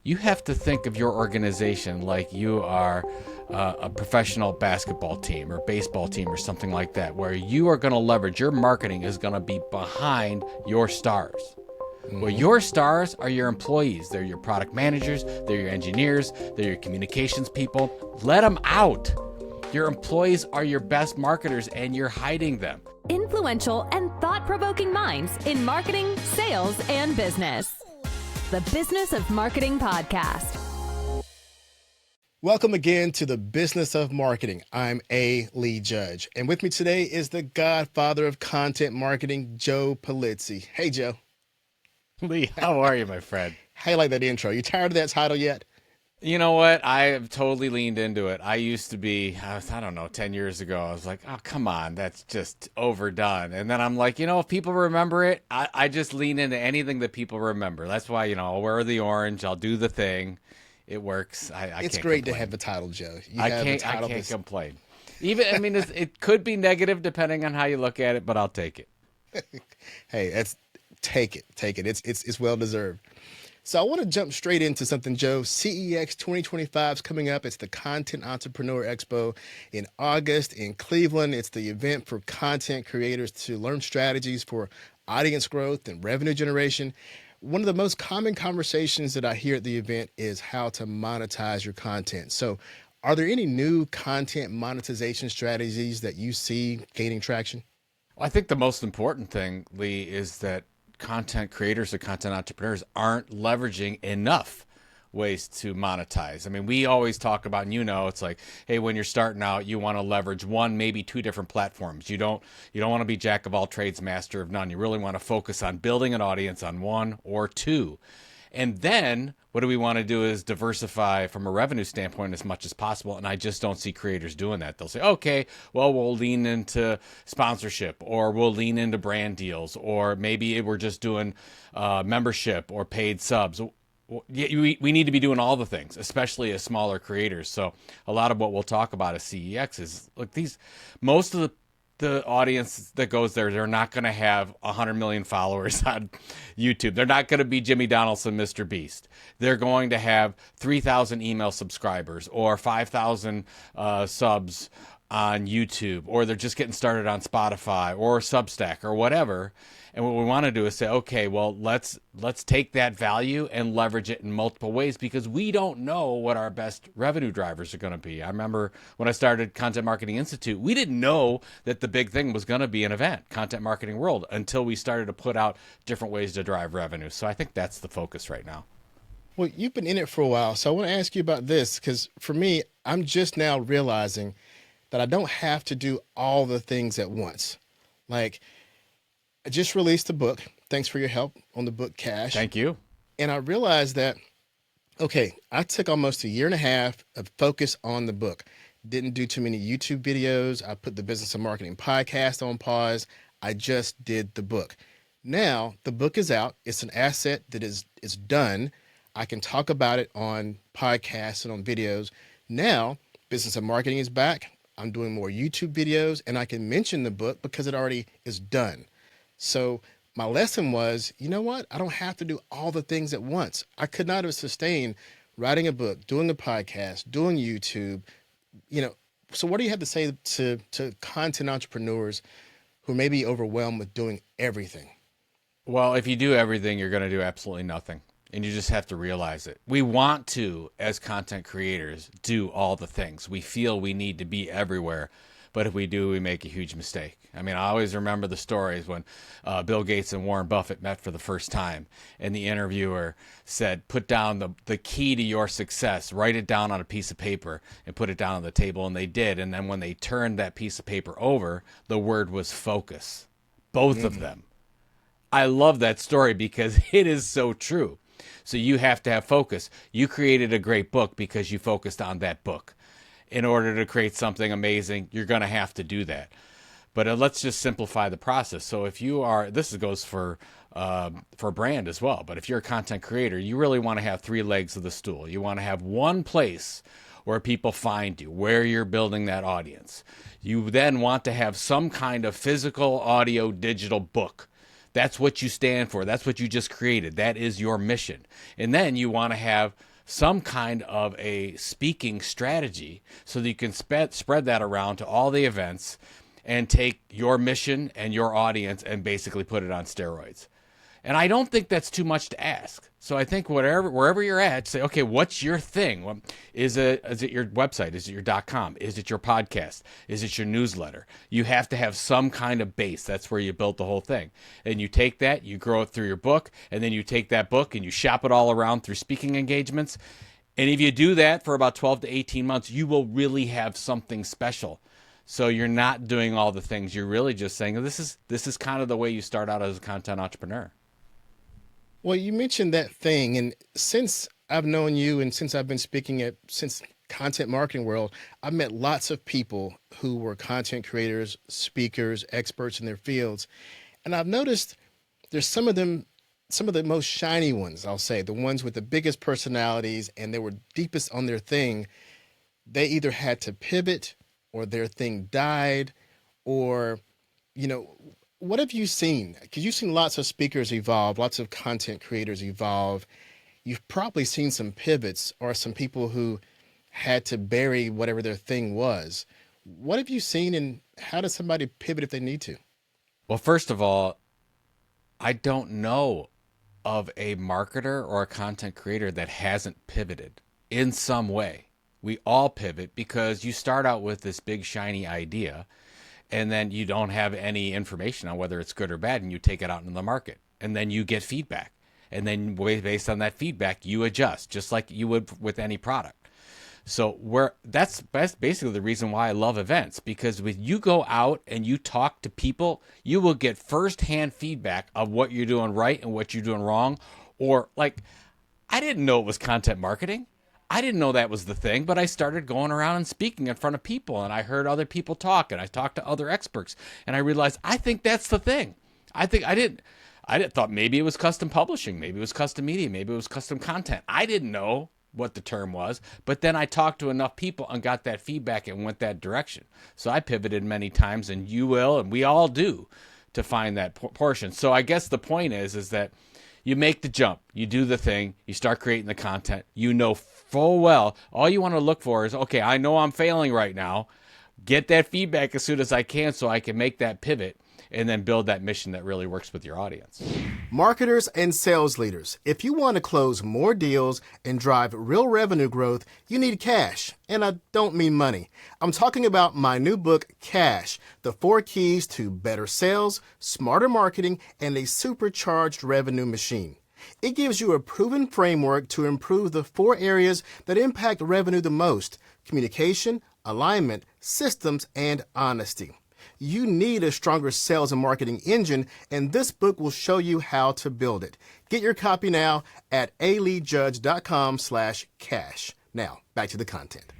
you have to think of your organization like you are a professional basketball team or baseball team or something like that, where you are going to leverage your marketing is going to be behind your stars. Well, your stars are your employees. They're your product managers. They're your engineers. They're your communications people. Let them out. Your employees are your best marketers, and you're hiding them. Influential and thought-provoking minds in marketing, sales, and business. The Business of Marketing Podcast. Welcome again to the Business of Marketing. I'm A. Lee Judge, and with me today is the Godfather of Content Marketing, Joe Pulizzi. Hey, Joe. Lee, how are you, my friend? How you like that intro? You tired of that title yet? You know what? I have totally leaned into it. I used to be, I don't know, 10 years ago, I was like, oh, come on, that's just overdone. And then I'm like, if people remember it, I just lean into anything that people remember. That's why, I'll wear the orange, I'll do the thing. It works. It's great to have the title, Joe. I can't complain. It could be negative depending on how you look at it, but I'll take it. Hey, take it. It's well deserved. So I want to jump straight into something, Joe. CEX 2025 is coming up. It's the Content Entrepreneur Expo in August in Cleveland. It's the event for content creators to learn strategies for audience growth and revenue generation. One of the most common conversations that I hear at the event is how to monetize your content. So are there any new content monetization strategies that you see gaining traction? Well, I think the most important thing, Lee, is that content creators or content entrepreneurs aren't leveraging enough ways to monetize. We always talk about, it's like, hey, when you're starting out, you want to leverage one, maybe two different platforms. You don't want to be jack of all trades, master of none. You really want to focus on building an audience on one or two. And then what do we want to do is diversify from a revenue standpoint as much as possible. And I just don't see creators doing that. They'll say, okay, well, we'll lean into sponsorship, or we'll lean into brand deals, or maybe we're just doing membership or paid subs. We need to be doing all the things, especially as smaller creators. So a lot of what we'll talk about at CEX is, look, most of the audience that goes there, they're not going to have 100 million followers on YouTube. They're not going to be Jimmy Donaldson, Mr. Beast. They're going to have 3,000 email subscribers or 5,000 subs on YouTube, or they're just getting started on Spotify or Substack or whatever. And what we want to do is say, okay, well, let's take that value and leverage it in multiple ways, because we don't know what our best revenue drivers are going to be. I remember when I started Content Marketing Institute, we didn't know that the big thing was going to be an event, Content Marketing World, until we started to put out different ways to drive revenue. So I think that's the focus right now. Well, you've been in it for a while, so I want to ask you about this, because for me, I'm just now realizing that I don't have to do all the things at once. Like, I just released a book. Thanks for your help on the book, Cash. Thank you. And I realized that, okay, I took almost a year and a half of focus on the book. Didn't do too many YouTube videos. I put the Business of Marketing podcast on pause. I just did the book. Now the book is out. It's an asset that is done. I can talk about it on podcasts and on videos. Now Business of Marketing is back. I'm doing more YouTube videos, and I can mention the book because it already is done. So my lesson was, you know what? I don't have to do all the things at once. I could not have sustained writing a book, doing a podcast, doing YouTube. So what do you have to say to content entrepreneurs who may be overwhelmed with doing everything? Well, if you do everything, you're going to do absolutely nothing. And you just have to realize it. We want to, as content creators, do all the things. We feel we need to be everywhere. But if we do, we make a huge mistake. I always remember the stories when Bill Gates and Warren Buffett met for the first time, and the interviewer said, put down the key to your success, write it down on a piece of paper and put it down on the table. And they did. And then when they turned that piece of paper over, the word was focus. Both of them. I love that story because it is so true. So you have to have focus. You created a great book because you focused on that book. In order to create something amazing, you're going to have to do that. But let's just simplify the process. So if you are, this goes for brand as well, but if you're a content creator, you really want to have three legs of the stool. You want to have one place where people find you, where you're building that audience. You then want to have some kind of physical, audio, digital book. That's what you stand for. That's what you just created. That is your mission. And then you want to have some kind of a speaking strategy so that you can spread that around to all the events and take your mission and your audience and basically put it on steroids. And I don't think that's too much to ask. So I think wherever you're at, say, okay, what's your thing? Is it your website? Is it your .com? Is it your podcast? Is it your newsletter? You have to have some kind of base. That's where you build the whole thing. And you take that, you grow it through your book, and then you take that book and you shop it all around through speaking engagements. And if you do that for about 12 to 18 months, you will really have something special. So you're not doing all the things. You're really just saying, this is kind of the way you start out as a content entrepreneur. Well, you mentioned that thing, and since I've known you and since I've been speaking since content marketing world, I've met lots of people who were content creators, speakers, experts in their fields. And I've noticed there's some of the most shiny ones, I'll say, the ones with the biggest personalities and they were deepest on their thing. They either had to pivot or their thing died, or, what have you seen? Because you've seen lots of speakers evolve, lots of content creators evolve. You've probably seen some pivots or some people who had to bury whatever their thing was. What have you seen, and how does somebody pivot if they need to? Well, first of all, I don't know of a marketer or a content creator that hasn't pivoted in some way. We all pivot because you start out with this big shiny idea, and then you don't have any information on whether it's good or bad, and you take it out into the market, and then you get feedback, and then based on that feedback, you adjust, just like you would with any product. So that's basically the reason why I love events, because when you go out and you talk to people, you will get firsthand feedback of what you're doing right and what you're doing wrong. Or like, I didn't know it was content marketing. I didn't know that was the thing, but I started going around and speaking in front of people, and I heard other people talk, and I talked to other experts, and I realized I think that's the thing. I thought maybe it was custom publishing, maybe it was custom media, maybe it was custom content. I didn't know what the term was, but then I talked to enough people and got that feedback and went that direction. So I pivoted many times, and you will, and we all do, to find that portion. So I guess the point is that you make the jump, you do the thing, you start creating the content, full well, all you want to look for is, okay, I know I'm failing right now. Get that feedback as soon as I can so I can make that pivot and then build that mission that really works with your audience. Marketers and sales leaders, if you want to close more deals and drive real revenue growth, you need cash. And I don't mean money. I'm talking about my new book, Cash, the 4 keys to better sales, smarter marketing, and a supercharged revenue machine. It gives you a proven framework to improve the 4 areas that impact revenue the most: communication, alignment, systems, and honesty. You need a stronger sales and marketing engine, and this book will show you how to build it. Get your copy now at aleejudge.com/cash. Now, back to the content.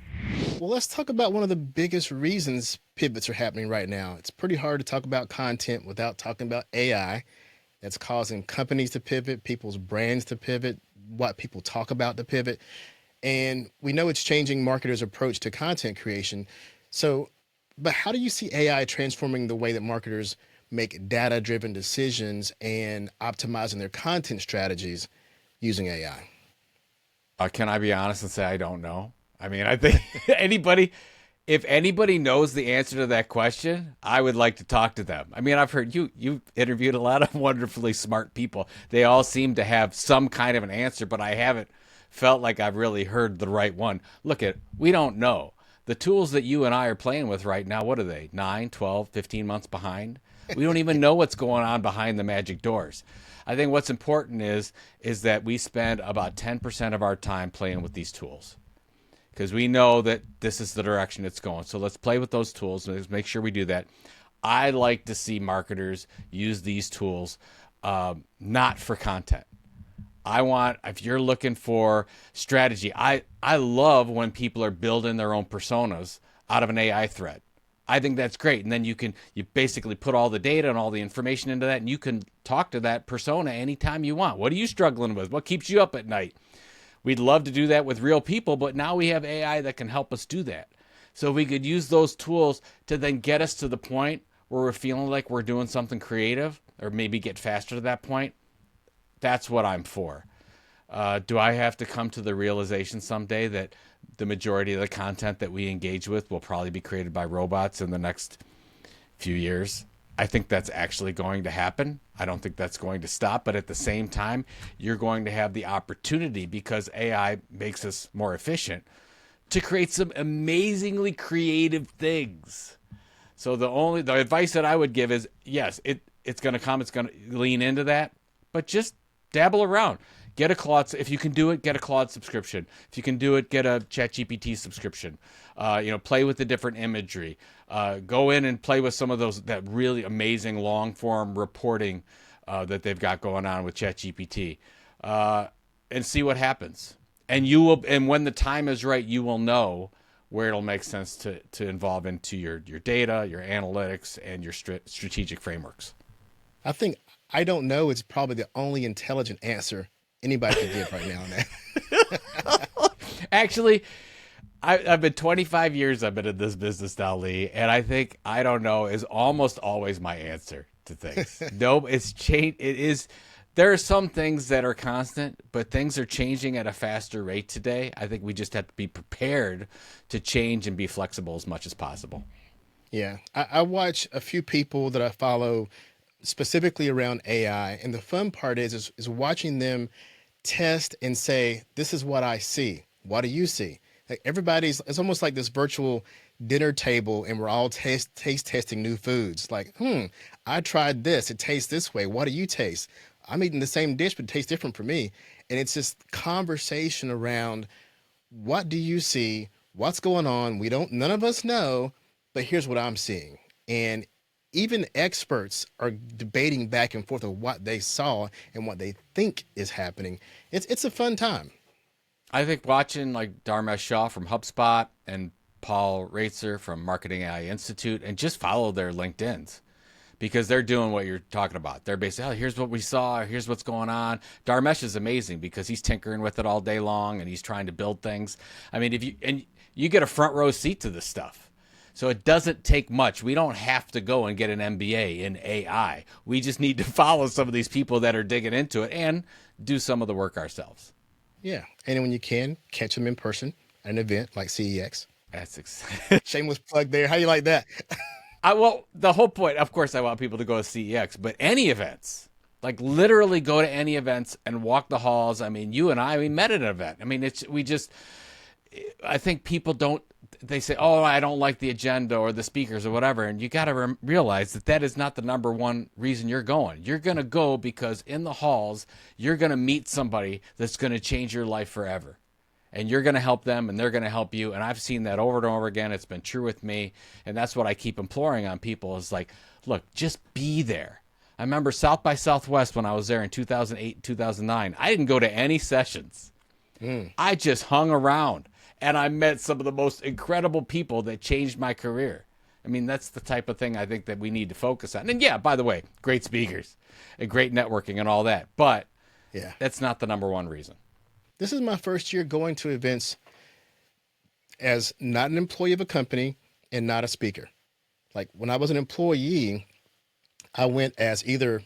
Well, let's talk about one of the biggest reasons pivots are happening right now. It's pretty hard to talk about content without talking about AI. That's causing companies to pivot, people's brands to pivot, what people talk about to pivot. And we know it's changing marketers' approach to content creation. But how do you see AI transforming the way that marketers make data-driven decisions and optimizing their content strategies using AI? Can I be honest and say I don't know? I mean, I think if anybody knows the answer to that question, I would like to talk to them. I mean, I've heard you've interviewed a lot of wonderfully smart people. They all seem to have some kind of an answer, but I haven't felt like I've really heard the right one. We don't know. The tools that you and I are playing with right now, what are they? 9, 12, 15 months behind? We don't even know what's going on behind the magic doors. I think what's important is that we spend about 10% of our time playing with these tools, because we know that this is the direction it's going. So let's play with those tools and let's make sure we do that. I like to see marketers use these tools, not for content. If you're looking for strategy, I love when people are building their own personas out of an AI thread. I think that's great. And then you basically put all the data and all the information into that, and you can talk to that persona anytime you want. What are you struggling with? What keeps you up at night? We'd love to do that with real people, but now we have AI that can help us do that. So we could use those tools to then get us to the point where we're feeling like we're doing something creative, or maybe get faster to that point. That's what I'm for. Do I have to come to the realization someday that the majority of the content that we engage with will probably be created by robots in the next few years? I think that's actually going to happen. I don't think that's going to stop. But at the same time, you're going to have the opportunity, because AI makes us more efficient, to create some amazingly creative things. So the advice that I would give is, yes, it's going to come. It's going to lean into that, but just dabble around. Get a Claude. If you can do it, get a Claude subscription. If you can do it, get a ChatGPT subscription. Play with the different imagery. Go in and play with some of that really amazing long form reporting that they've got going on with ChatGPT, and see what happens. And you will. And when the time is right, you will know where it'll make sense to involve into your data, your analytics, and your strategic frameworks. I think I don't know is probably the only intelligent answer anybody can give right now on that. Actually, I've been 25 years I've been in this business now, Lee, and I think I don't know is almost always my answer to things. No, it's changed. It is. There are some things that are constant, but things are changing at a faster rate today. I think we just have to be prepared to change and be flexible as much as possible. Yeah, I watch a few people that I follow specifically around AI, and the fun part is watching them test and say, "This is what I see. What do you see?" Like it's almost like this virtual dinner table, and we're all taste testing new foods. Like, I tried this. It tastes this way. What do you taste? I'm eating the same dish, but it tastes different for me. And it's this conversation around, what do you see? What's going on? None of us know, but here's what I'm seeing. And even experts are debating back and forth of what they saw and what they think is happening. It's a fun time. I think watching like Dharmesh Shah from HubSpot and Paul Raitzer from Marketing AI Institute, and just follow their LinkedIns, because they're doing what you're talking about. They're basically, here's what we saw, here's what's going on. Dharmesh is amazing because he's tinkering with it all day long and he's trying to build things. I mean, you get a front row seat to this stuff. So it doesn't take much. We don't have to go and get an MBA in AI. We just need to follow some of these people that are digging into it and do some of the work ourselves. Yeah. And when you can, catch them in person at an event like CEX. That's exciting. Shameless plug there. How do you like that? Well, the whole point, of course, I want people to go to CEX, but any events, like literally go to any events and walk the halls. I mean, you and we met at an event. I mean, I think people they say, oh, I don't like the agenda or the speakers or whatever. And you got to realize that is not the number one reason you're going. You're going to go because in the halls, you're going to meet somebody that's going to change your life forever. And you're going to help them and they're going to help you. And I've seen that over and over again. It's been true with me. And that's what I keep imploring on people is like, look, just be there. I remember South by Southwest when I was there in 2008 and 2009. I didn't go to any sessions. I just hung around and I met some of the most incredible people that changed my career. I mean, that's the type of thing I think that we need to focus on. And yeah, by the way, great speakers and great networking and all that. But yeah, that's not the number one reason. This is my first year going to events as not an employee of a company and not a speaker. Like when I was an employee, I went as either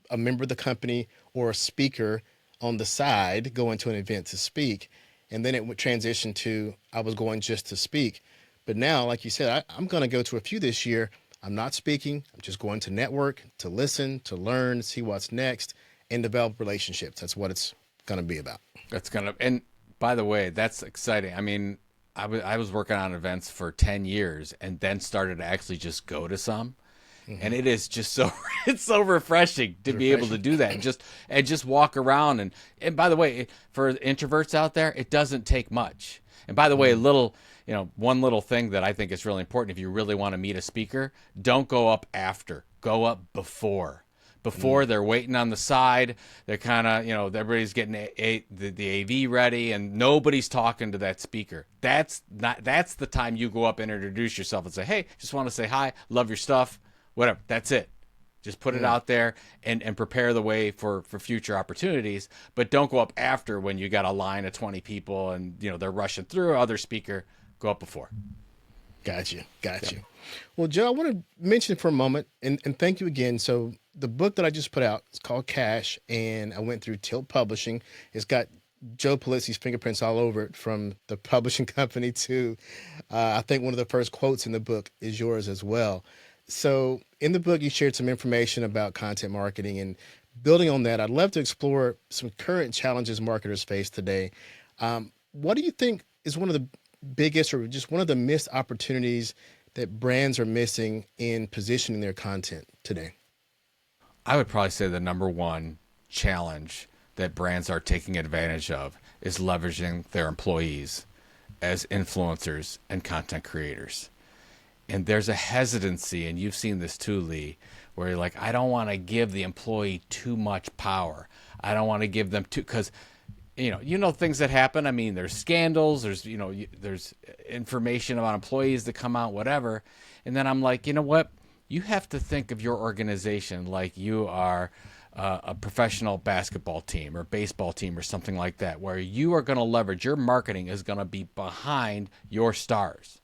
a member of the company or a speaker on the side going to an event to speak. And then it would transition to I was going just to speak. But now, like you said, I'm going to go to a few this year. I'm not speaking. I'm just going to network, to listen, to learn, see what's next, and develop relationships. That's what it's going to be about. And by the way, that's exciting. I mean, I was working on events for 10 years and then started to actually just go to some. Mm-hmm. And it is just it's so refreshing to be able to do that and just walk around. And by the way, for introverts out there, it doesn't take much. And by the way, one little thing that I think is really important, if you really want to meet a speaker, don't go up after, go up before. They're waiting on the side. They're kind of, everybody's getting the AV ready and nobody's talking to that speaker. That's the time you go up and introduce yourself and say, hey, just want to say hi, love your stuff, whatever. That's it. Just put it out there and prepare the way for future opportunities. But don't go up after when you got a line of 20 people and, they're rushing through other speaker. Go up before. Got you. Well, Joe, I want to mention for a moment, and thank you again. So the book that I just put out is called Cash, and I went through Tilt Publishing. It's got Joe Pulizzi's fingerprints all over it, from the publishing company to, I think one of the first quotes in the book is yours as well. So in the book, you shared some information about content marketing, and building on that, I'd love to explore some current challenges marketers face today. What do you think is one of the biggest, or just one of the missed opportunities that brands are missing in positioning their content today? I would probably say the number one challenge that brands are taking advantage of is leveraging their employees as influencers and content creators. And there's a hesitancy, and you've seen this too, Lee, where you're like, I don't want to give the employee too much power. I don't want to give them too, because things that happen. I mean, there's scandals, there's information about employees that come out, whatever. And then I'm like, you know what? You have to think of your organization like you are a professional basketball team or baseball team or something like that, where you are going to leverage, your marketing is going to be behind your stars.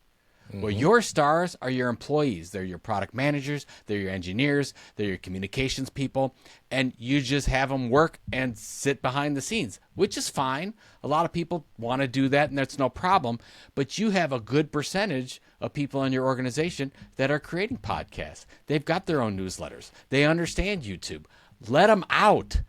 Well, your stars are your employees. They're your product managers. They're your engineers. They're your communications people. And you just have them work and sit behind the scenes, which is fine. A lot of people want to do that, and that's no problem. But you have a good percentage of people in your organization that are creating podcasts. They've got their own newsletters. They understand YouTube. Let them out.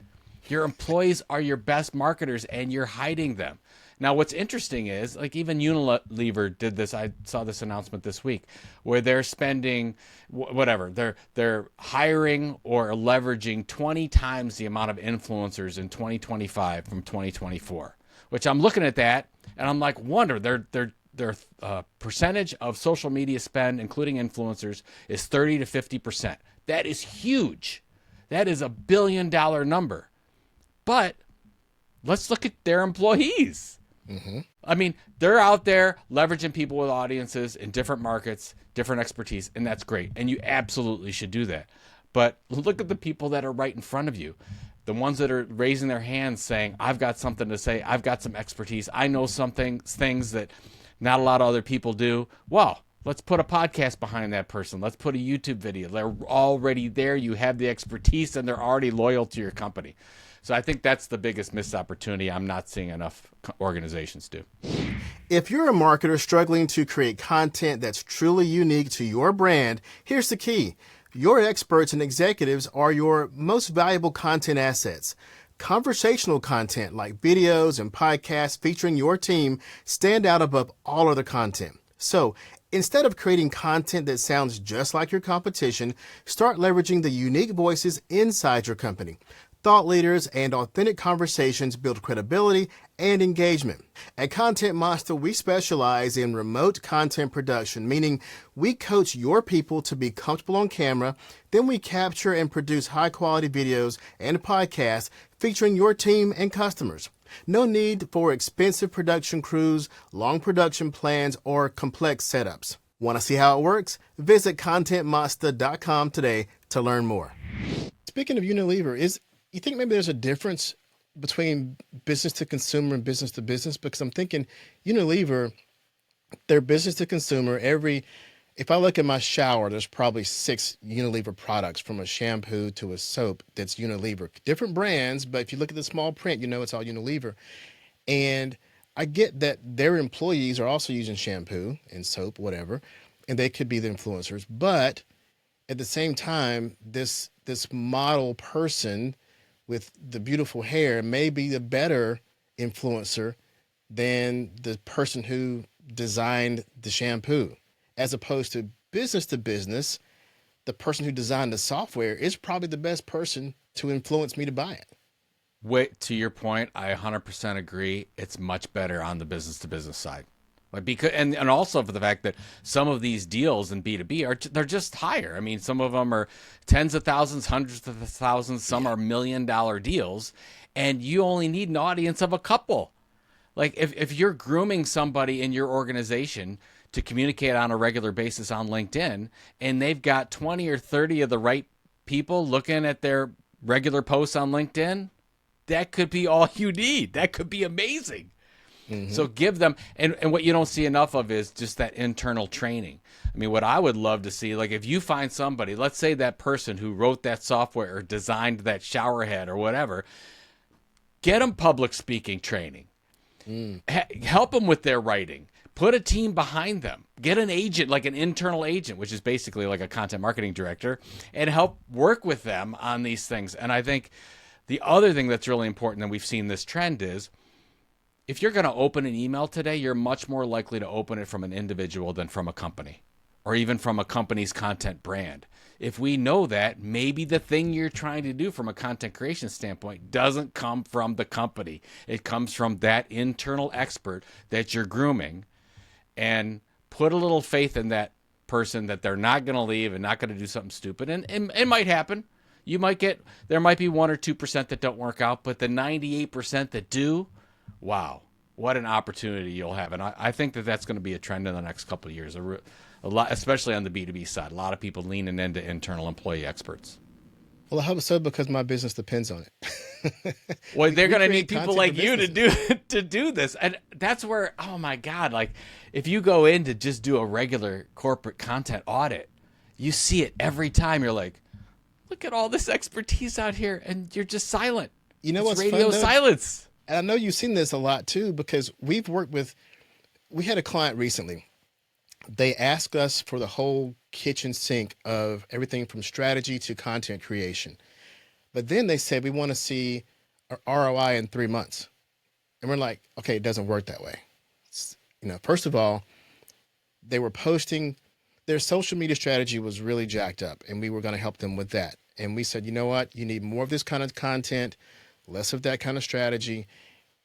Your employees are your best marketers, and you're hiding them. Now, what's interesting is, like, even Unilever did this. I saw this announcement this week where they're spending they're hiring or leveraging 20 times the amount of influencers in 2025 from 2024, which I'm looking at that and I'm like, wonder their percentage of social media spend, including influencers, is 30 to 50%. That is huge. That is $1 billion number. But let's look at their employees. I mean, they're out there leveraging people with audiences in different markets, different expertise, and that's great. And you absolutely should do that. But look at the people that are right in front of you. The ones that are raising their hands saying, I've got something to say. I've got some expertise. I know things that not a lot of other people do. Well, let's put a podcast behind that person. Let's put a YouTube video. They're already there. You have the expertise, and they're already loyal to your company. So I think that's the biggest missed opportunity I'm not seeing enough organizations do. If you're a marketer struggling to create content that's truly unique to your brand, here's the key. Your experts and executives are your most valuable content assets. Conversational content like videos and podcasts featuring your team stand out above all other content. So instead of creating content that sounds just like your competition, start leveraging the unique voices inside your company. Thought leaders and authentic conversations build credibility and engagement. At Content Monster, we specialize in remote content production, meaning we coach your people to be comfortable on camera, then we capture and produce high-quality videos and podcasts featuring your team and customers. No need for expensive production crews, long production plans, or complex setups. Want to see how it works? Visit contentmonster.com today to learn more. Speaking of Unilever, you think maybe there's a difference between business to consumer and business to business? Because I'm thinking Unilever, they're business to consumer. If I look at my shower, there's probably 6 Unilever products, from a shampoo to a soap that's Unilever. Different brands, but if you look at the small print, you know it's all Unilever. And I get that their employees are also using shampoo and soap, whatever, and they could be the influencers. But at the same time, this model person with the beautiful hair may be the better influencer than the person who designed the shampoo. As opposed to business, the person who designed the software is probably the best person to influence me to buy it. Wait, to your point, I 100% agree. It's much better on the business to business side. And also for the fact that some of these deals in B2B they're just higher. I mean, some of them are tens of thousands, hundreds of thousands. Some are $1 million deals, and you only need an audience of a couple. Like if you're grooming somebody in your organization to communicate on a regular basis on LinkedIn, and they've got 20 or 30 of the right people looking at their regular posts on LinkedIn, that could be all you need. That could be amazing. So give them, and what you don't see enough of is just that internal training. I mean, what I would love to see, like if you find somebody, let's say that person who wrote that software or designed that shower head or whatever, Get them public speaking training. Help them with their writing. Put a team behind them. Get an agent, like an internal agent, which is basically like a content marketing director, and help work with them on these things. And I think the other thing that's really important, and we've seen this trend, is if you're going to open an email today, you're much more likely to open it from an individual than from a company, or even from a company's content brand. If we know that, maybe the thing you're trying to do from a content creation standpoint doesn't come from the company. It comes from that internal expert that you're grooming, and put a little faith in that person that they're not going to leave and not going to do something stupid. And it might happen. There might be 1 or 2% that don't work out, but the 98% that do, wow, what an opportunity you'll have. And I think that that's going to be a trend in the next couple of years. A lot, especially on the B2B side, a lot of people leaning into internal employee experts. Well, I hope so, because my business depends on it. Well, they're going to need people like you to do this. And that's where, oh my God, like if you go in to just do a regular corporate content audit, you see it every time. You're like, look at all this expertise out here, and you're just silent. You know it's what's radio fun, silence. And I know you've seen this a lot too, because we had a client recently. They asked us for the whole kitchen sink of everything from strategy to content creation. But then they said, we want to see our ROI in 3 months. And we're like, okay, it doesn't work that way. First of all, they were posting, their social media strategy was really jacked up, and we were going to help them with that. And we said, you know what? You need more of this kind of content, less of that kind of strategy.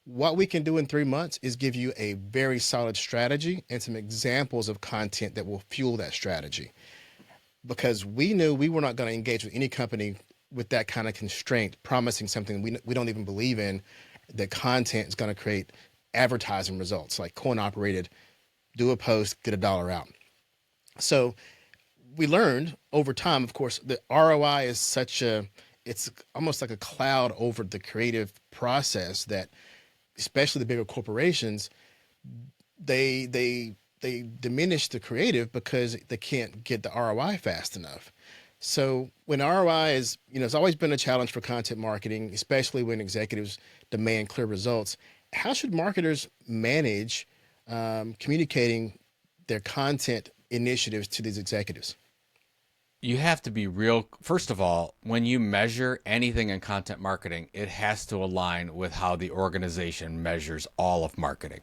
What we can do in 3 months is give you a very solid strategy and some examples of content that will fuel that strategy. Because we knew we were not going to engage with any company with that kind of constraint, promising something we don't even believe in, that content is going to create advertising results, like coin operated, do a post, get $1 out. So we learned over time, of course, the ROI is it's almost like a cloud over the creative process that, especially the bigger corporations, they diminish the creative because they can't get the ROI fast enough. So when ROI is, it's always been a challenge for content marketing, especially when executives demand clear results. How should marketers manage communicating their content initiatives to these executives? You have to be real. First of all, when you measure anything in content marketing, it has to align with how the organization measures all of marketing.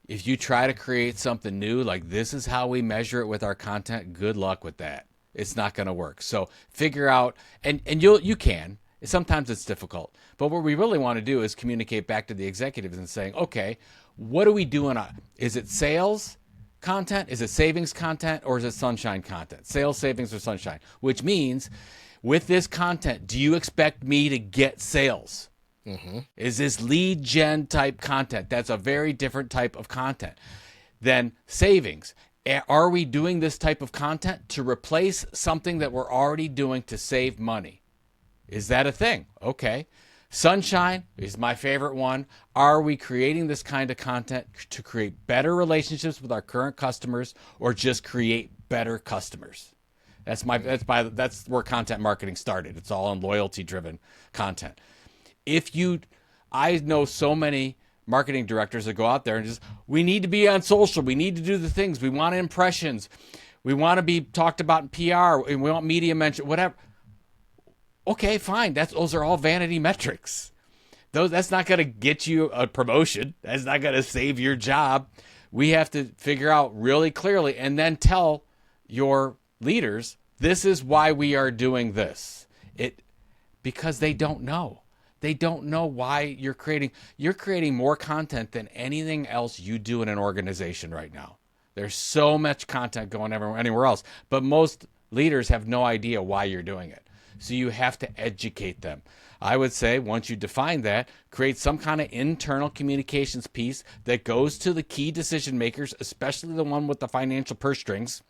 If you try to create something new, like this is how we measure it with our content, good luck with that. It's not going to work. So figure out, and you can. Sometimes it's difficult. But what we really want to do is communicate back to the executives and saying, okay, what are we doing? Is it sales content? Is it savings content, or is it sunshine content? Sales, savings, or sunshine? Which means with this content, do you expect me to get sales? Mm-hmm. Is this lead gen type content? That's a very different type of content than savings. Are we doing this type of content to replace something that we're already doing to save money? Is that a thing? Okay. Sunshine is my favorite one. Are we creating this kind of content to create better relationships with our current customers, or just create better customers? That's where content marketing started. It's all on loyalty driven content. I know so many marketing directors that go out there and just, we need to be on social. We need to do the things. We want impressions. We want to be talked about in PR. And we want media mention, whatever. Okay, fine. Those are all vanity metrics. That's not going to get you a promotion. That's not going to save your job. We have to figure out really clearly and then tell your leaders, this is why we are doing this. Because they don't know. They don't know why you're creating more content than anything else you do in an organization right now. There's so much content going anywhere else, but most leaders have no idea why you're doing it. So you have to educate them. I would say once you define that, create some kind of internal communications piece that goes to the key decision makers, especially the one with the financial purse strings,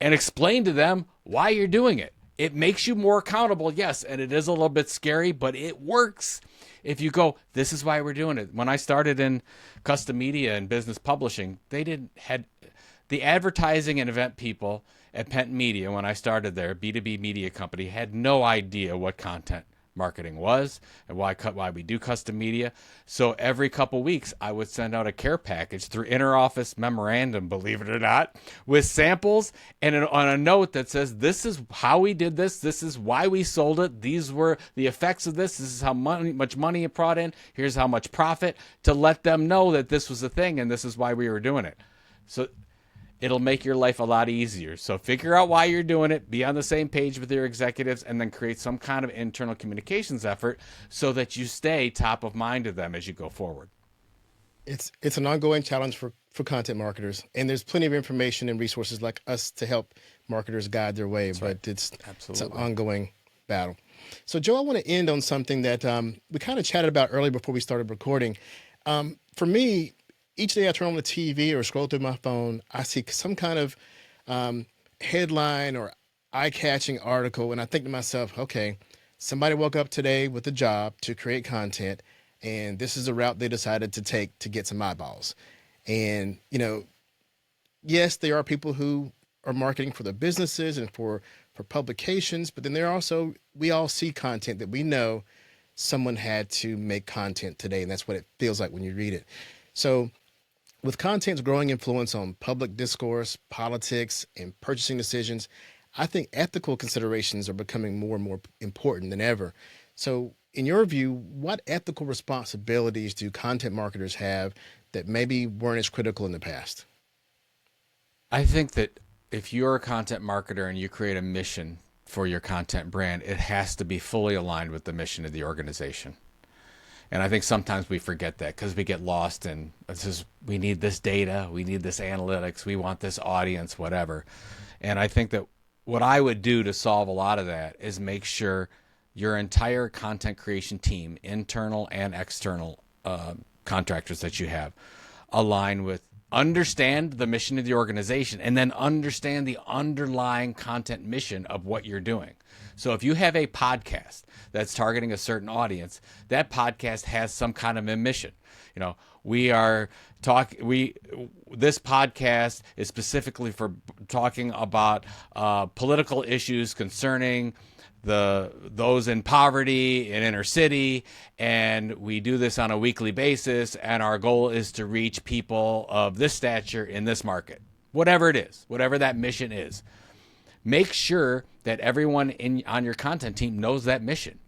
and explain to them why you're doing it. It makes you more accountable, yes, and it is a little bit scary, but it works. If you go, this is why we're doing it. When I started in custom media and business publishing, had the advertising and event people at Penton Media, when I started there, B2B media company, had no idea what content marketing was and why we do custom media. So every couple weeks, I would send out a care package through interoffice memorandum, believe it or not, with samples and on a note that says, this is how we did this. This is why we sold it. These were the effects of this. This is how much money it brought in. Here's how much profit, to let them know that this was a thing and this is why we were doing it. So it'll make your life a lot easier. So figure out why you're doing it, be on the same page with your executives, and then create some kind of internal communications effort so that you stay top of mind to them as you go forward. It's an ongoing challenge for content marketers, and there's plenty of information and resources like us to help marketers guide their way. That's but right. It's an ongoing battle. So Joe, I want to end on something that we kind of chatted about earlier before we started recording. For me, each day I turn on the TV or scroll through my phone, I see some kind of headline or eye-catching article, and I think to myself, okay, somebody woke up today with a job to create content, and this is the route they decided to take to get some eyeballs. And, yes, there are people who are marketing for their businesses and for publications, but then we all see content that we know someone had to make content today, and that's what it feels like when you read it. So with content's growing influence on public discourse, politics, and purchasing decisions, I think ethical considerations are becoming more and more important than ever. So in your view, what ethical responsibilities do content marketers have that maybe weren't as critical in the past? I think that if you're a content marketer and you create a mission for your content brand, it has to be fully aligned with the mission of the organization. And I think sometimes we forget that because we get lost in, we need this data, we need this analytics, we want this audience, whatever. And I think that what I would do to solve a lot of that is make sure your entire content creation team, internal and external contractors that you have, align with, understand the mission of the organization, and then understand the underlying content mission of what you're doing. So if you have a podcast that's targeting a certain audience, that podcast has some kind of a mission. This podcast is specifically for talking about political issues concerning those in poverty in inner city, and we do this on a weekly basis, and our goal is to reach people of this stature in this market. Whatever it is, whatever that mission is, make sure that everyone on your content team knows that mission.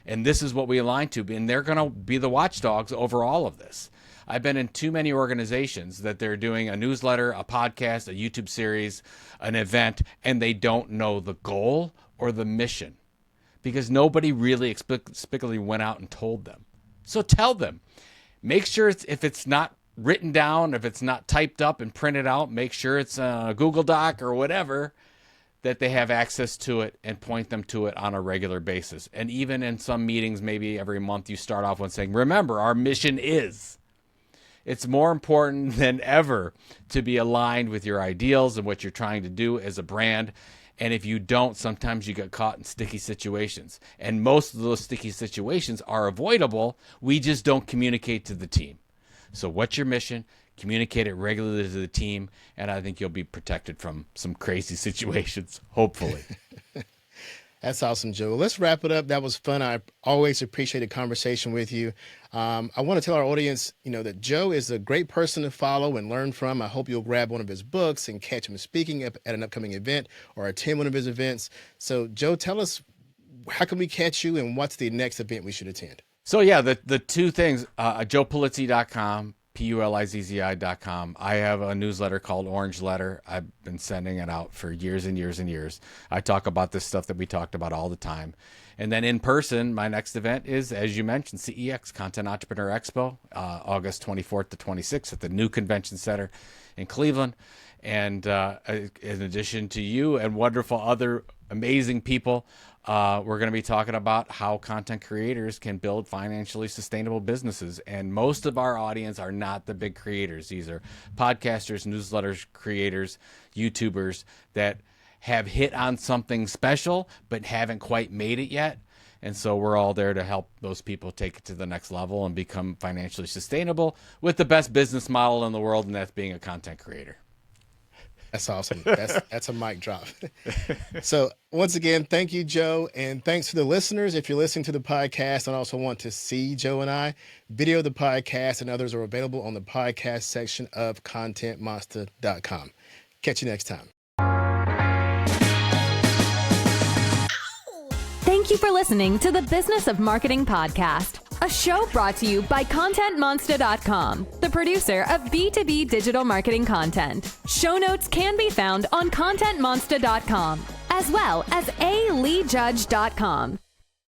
And this is what we align to, and they're going to be the watchdogs over all of this. I've been in too many organizations that they're doing a newsletter, a podcast, a YouTube series, an event, and they don't know the goal or the mission because nobody really explicitly went out and told them. So tell them. Make sure if it's not written down, if it's not typed up and printed out, make sure it's a Google Doc or whatever, that they have access to it and point them to it on a regular basis. And even in some meetings, maybe every month, you start off with saying, remember, our mission is. It's more important than ever to be aligned with your ideals and what you're trying to do as a brand. And if you don't, sometimes you get caught in sticky situations. And most of those sticky situations are avoidable. We just don't communicate to the team. So what's your mission? Communicate it regularly to the team, and I think you'll be protected from some crazy situations, hopefully. That's awesome, Joe. Let's wrap it up. That was fun. I always appreciate a conversation with you. I want to tell our audience, that Joe is a great person to follow and learn from. I hope you'll grab one of his books and catch him speaking at an upcoming event or attend one of his events. So, Joe, tell us, how can we catch you and what's the next event we should attend? So, yeah, the two things, joepulizzi.com, Pulizzi.com. I have a newsletter called Orange Letter. I've been sending it out for years and years and years. I talk about this stuff that we talked about all the time. And then in person, my next event is, as you mentioned, CEX, Content Entrepreneur Expo, August 24th to 26th at the new convention center in Cleveland. And in addition to you and wonderful other amazing people, we're going to be talking about how content creators can build financially sustainable businesses. And most of our audience are not the big creators. These are podcasters, newsletters, creators, YouTubers that have hit on something special but haven't quite made it yet. And so we're all there to help those people take it to the next level and become financially sustainable with the best business model in the world, and that's being a content creator. That's awesome. That's a mic drop. So once again, thank you, Joe. And thanks to the listeners. If you're listening to the podcast and also want to see Joe and I, video of the podcast and others are available on the podcast section of contentmonster.com. Catch you next time. Thank you for listening to the Business of Marketing podcast, a show brought to you by ContentMonster.com, the producer of B2B digital marketing content. Show notes can be found on ContentMonster.com, as well as aleejudge.com.